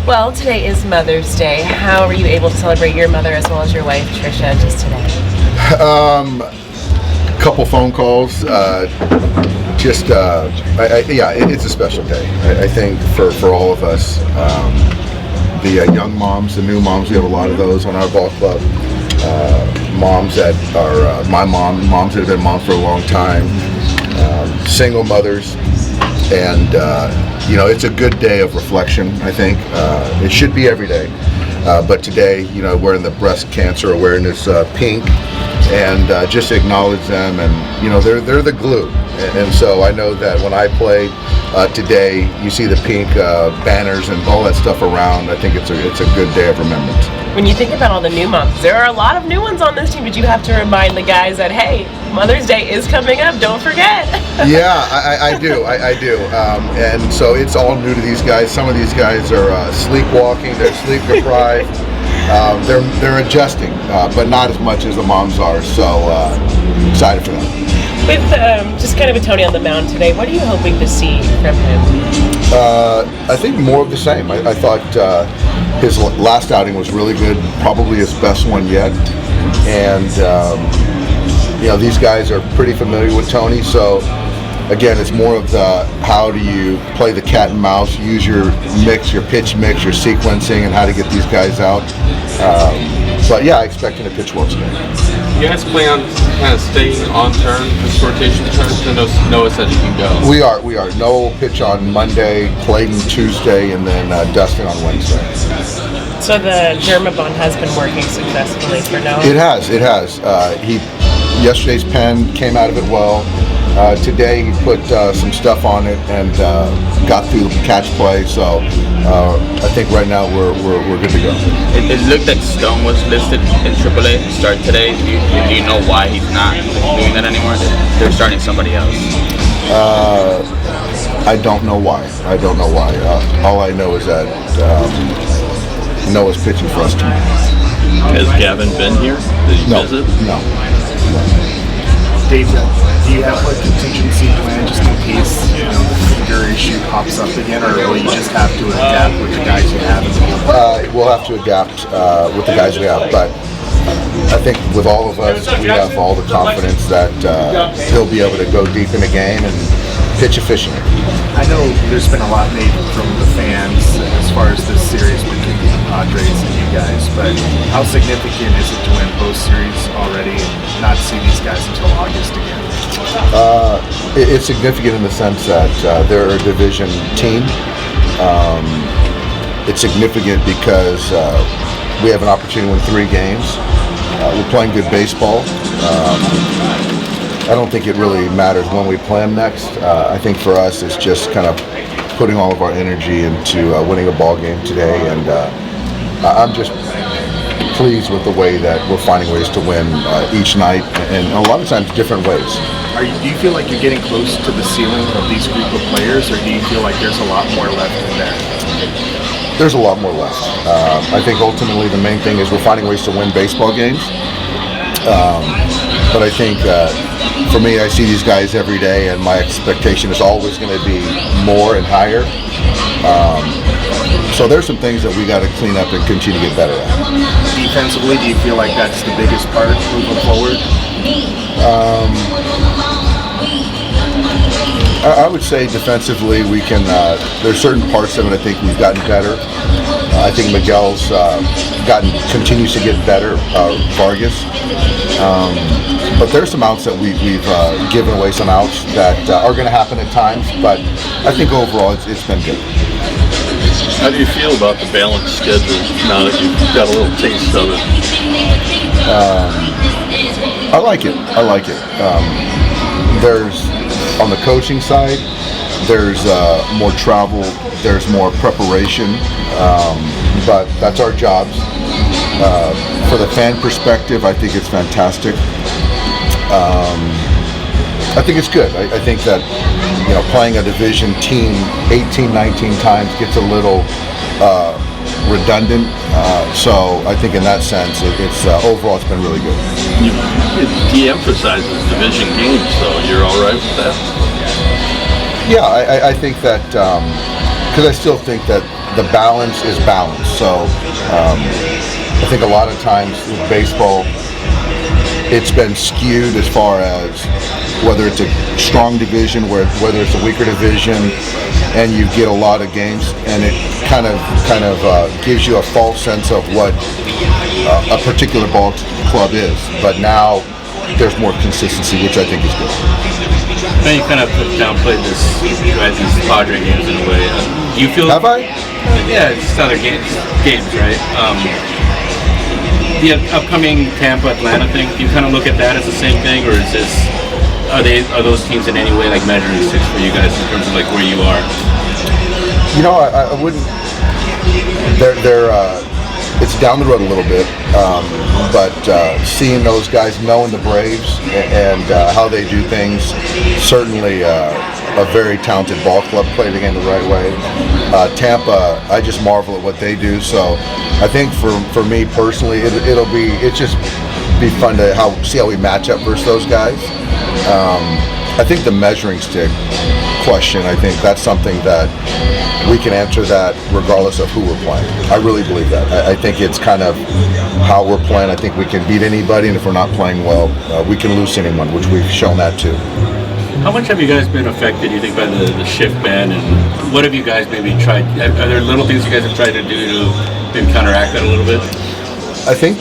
Well, today is Mother's Day. How are you able to celebrate your mother as well as your wife, Tricia, just today? Couple phone calls. It's a special day. I think for all of us, the young moms, the new moms. We have a lot of those on our ball club. Moms that are moms that have been moms for a long time. Single mothers, and it's a good day of reflection. I think it should be every day, but today, wearing the breast cancer awareness pink, and just acknowledge them, and they're the glue. And so I know that when I play today, you see the pink banners and all that stuff around. I think it's a good day of remembrance. When you think about all the new moms, there are a lot of new ones on this team. Did you have to remind the guys that, hey, Mother's Day is coming up, don't forget? Yeah, I do. And so it's all new to these guys. Some of these guys are sleepwalking, they're sleep deprived. They're adjusting, but not as much as the moms are. So excited for them. With just kind of a Tony on the mound today, what are you hoping to see from him? I think more of the same. I thought his last outing was really good, probably his best one yet. And these guys are pretty familiar with Tony, so again, it's more of the how do you play the cat and mouse, use your mix, your pitch mix, your sequencing, and how to get these guys out. But yeah, I expect him to pitch well today. You guys plan on kind of staying on turn, this rotation turn? I know Noah said you can go. We are. Noah will pitch on Monday, Clayton Tuesday, and then Dustin on Wednesday. So the Dermabond has been working successfully for Noah? It has. Yesterday's pen came out of it well. Today he put some stuff on it and got through the catch play. So I think right now we're good to go. It looked like Stone was listed in AAA to start today. Do you know why he's not doing that anymore? They're starting somebody else. I don't know why. All I know is that Noah's pitching for us tomorrow. Has Gavin been here? Did he visit? No. Dave, do you have a contingency plan just in case the finger issue pops up again, or will you just have to adapt with the guys you have? We'll have to adapt with the guys we have, but I think with all of us, we have all the confidence that he'll be able to go deep in the game and pitch efficiently. I know there's been a lot made from the fans as far as this series between the Padres and you guys, but how significant is it to win both series already and not see these guys until August again? It's significant in the sense that they're a division team. It's significant because we have an opportunity to win 3 games. We're playing good baseball. I don't think it really matters when we play them next. I think for us, it's just kind of putting all of our energy into winning a ball game today, and I'm just pleased with the way that we're finding ways to win each night, and a lot of times different ways. Do you feel like you're getting close to the ceiling of these group of players, or do you feel like there's a lot more left in there? There's a lot more left. I think ultimately the main thing is we're finding ways to win baseball games. But I think for me, I see these guys every day, and my expectation is always going to be more and higher. So there's some things that we got to clean up and continue to get better at. Defensively, do you feel like that's the biggest part moving forward? I would say defensively, we can. There's certain parts of it I think we've gotten better. I think Miguel's continues to get better. Vargas, but there's some outs that we've given away, some outs that are going to happen at times. But I think overall it's been good. How do you feel about the balanced schedule now that you've got a little taste of it? I like it. There's on the coaching side, there's more travel, there's more preparation, but that's our jobs. For the fan perspective, I think it's fantastic. I think it's good. I think that playing a division team 18, 19 times gets a little redundant. So I think in that sense, it's overall it's been really good. It de-emphasizes division games, so you're all right with that? Yeah, I think that because I still think that the balance is balance. So I think a lot of times with baseball, it's been skewed as far as whether it's a strong division, whether it's a weaker division, and you get a lot of games, and it kind of gives you a false sense of what a particular ball club is. But now there's more consistency, which I think is good. Now you kind of downplayed these Padre games in a way. Do you feel? Have I? Yeah, it's other games, right? The upcoming Tampa Atlanta thing. Do you kind of look at that as the same thing, or is this? Are those teams in any way like measuring sticks for you guys in terms of like where you are? You know, I wouldn't. It's down the road a little bit, but seeing those guys, knowing the Braves and how they do things, certainly a very talented ball club, play the game the right way. Tampa, I just marvel at what they do. So I think for me personally, it's just be fun to see how we match up versus those guys. I think the measuring stick question, I think that's something that we can answer that regardless of who we're playing. I really believe that. I think it's kind of how we're playing. I think we can beat anybody, and if we're not playing well, we can lose anyone, which we've shown that too. How much have you guys been affected, you think, by the shift ban, and what have you guys maybe tried? Are there little things you guys have tried to do to maybe counteract that a little bit? I think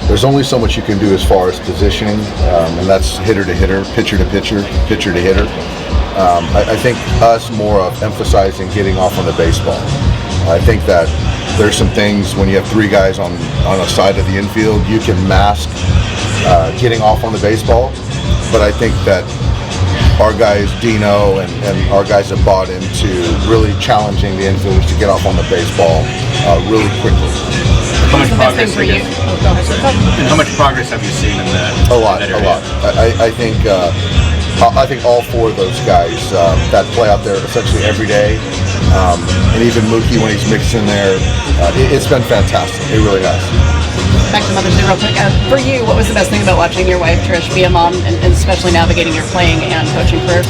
there's only so much you can do as far as positioning, and that's hitter to hitter, pitcher to pitcher, pitcher to hitter. I think us more of emphasizing getting off on the baseball. I think that there's some things when you have three guys on a side of the infield, you can mask getting off on the baseball, but I think that our guys, Dino and our guys have bought into really challenging the infielders to get off on the baseball really quickly. How much progress for you? And how much progress have you seen in that? A lot. I think all four of those guys that play out there essentially every day, and even Mookie when he's mixed in there, it's been fantastic. It really has. Back to Mother's Day real quick. For you, what was the best thing about watching your wife, Trish, be a mom, and especially navigating your playing and coaching career?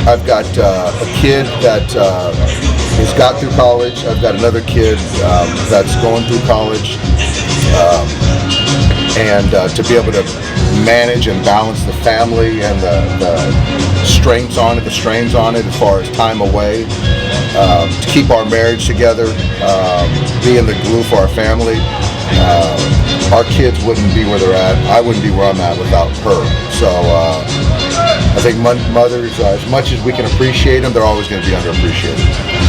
I've got a kid that has got through college. I've got another kid that's going through college. And to be able to manage and balance the family and the strains on it as far as time away, to keep our marriage together, being the glue for our family. Our kids wouldn't be where they're at. I wouldn't be where I'm at without her. So I think mothers, as much as we can appreciate them, they're always going to be underappreciated.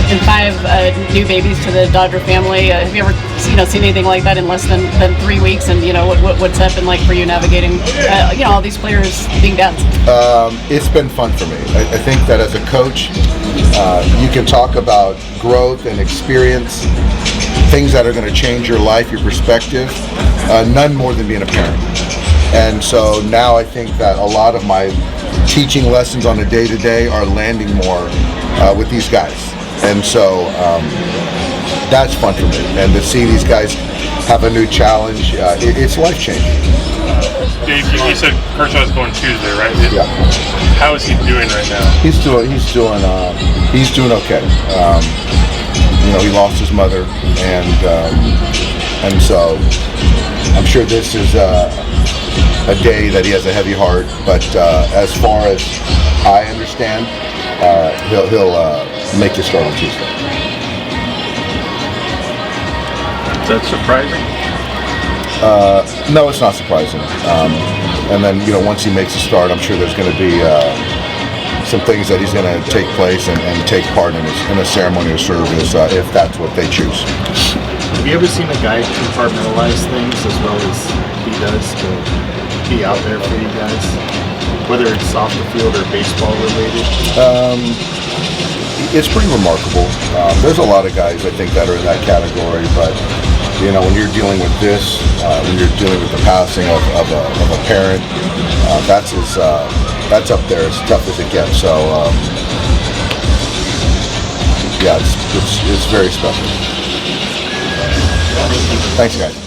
And 5 new babies to the Dodger family. Have you ever seen anything like that in less than 3 weeks? And what's that been like for you navigating all these players being dads? It's been fun for me. I think that as a coach, you can talk about growth and experience, things that are going to change your life, your perspective. None more than being a parent. And so now I think that a lot of my teaching lessons on a day-to-day are landing more with these guys. And so that's fun for me. And to see these guys have a new challenge, it's life-changing. Dave, you said Kershaw's going Tuesday, right? Yeah. How is he doing right now? He's doing okay. He lost his mother, and so I'm sure this is a day that he has a heavy heart. But as far as I understand, he'll make the start on Tuesday. Is that surprising? No, it's not surprising. And then once he makes a start, I'm sure there's going to be some things that he's going to take place and take part in a ceremonial service if that's what they choose. Have you ever seen a guy compartmentalize things as well as he does to be out there for you guys, whether it's off the field or baseball related? It's pretty remarkable. There's a lot of guys I think that are in that category, but when you're dealing with this, when you're dealing with the passing of a parent, that's up there as tough as it gets. So yeah, it's very special. Thanks, guys.